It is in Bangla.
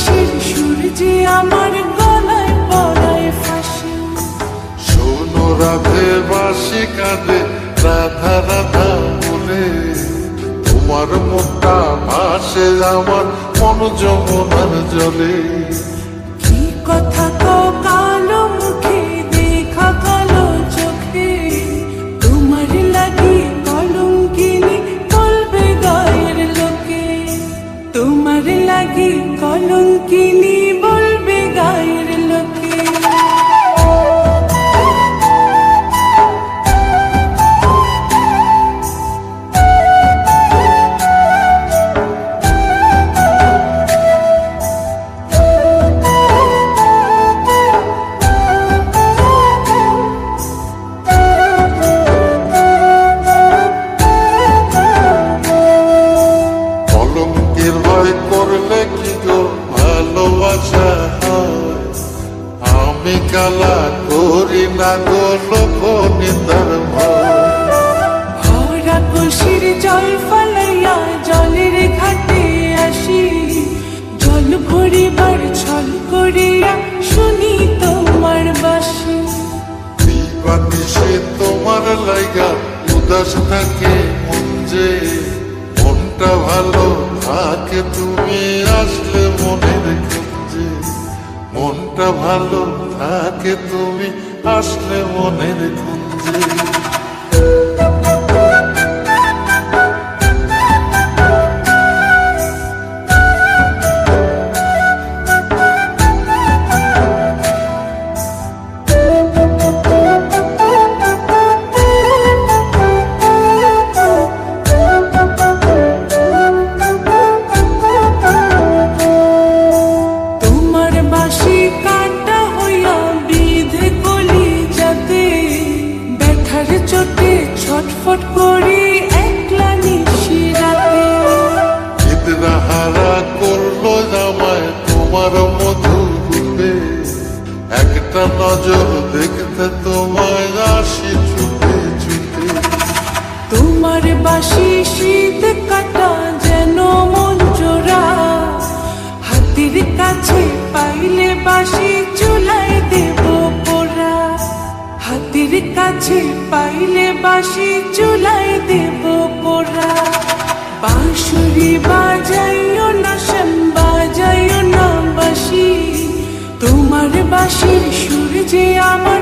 বাঁশির সুর যে আমার গলায় পড়ায় ফাঁসি। শোনো রাধে বাঁশি কাঁদে রাধা রাধা বলে, তোমার মনটা ভাসে আমার মন যমুনার জলে। কি কথা কও কালো মুখে দেখা কালো চোখে, তোমার লাগি কলঙ্কিনী বলবে গায়ের লোকে। তোমার লাগি কলঙ্কিনী বলবে গায়ের লোকে। কলঙ্কের ভয় করলে কি গো ভালোবাসা হয়? আমি কালা করি না গো লোক নিন্দার ভয়। ভরা কলসির জল ফলাইয়া জলের ঘাটে আসি, জল ভরিবার ছল করিয়া শুনি তোমার বাঁশি। দিবানিশে তোমার লাইগা উদাস থাকে মন যে, মনটা ভালো থাকে তুমি আসলে মনের খুঁজে। মনটা ভালো থাকে তুমি আসলে মনের খুঁজে। তোমার বাঁশি কাঁটা হইয়া বিধে কলি যাতে, ব্যথার চোটে ছটফট করি একলা নিশি রাতে। চিত্রা হারা করলো জামায় তোমার মধু রূপে, একটা নজর দেখতে তোমায় আসি ছুটে ছুটে। তোমার বাঁশি শীত কাটা যেন মন জোড়া, হাতের কাছে পাইলে বাঁশি চুলায় দেব পোড়া। হাতের কাছে পাইলে বাঁশি চুলায় দেব পোড়া। বাঁশুরি বাজাইও না শ্যাম বাজাইও না বাঁশি, তোমার বাঁশির সুর যে আমার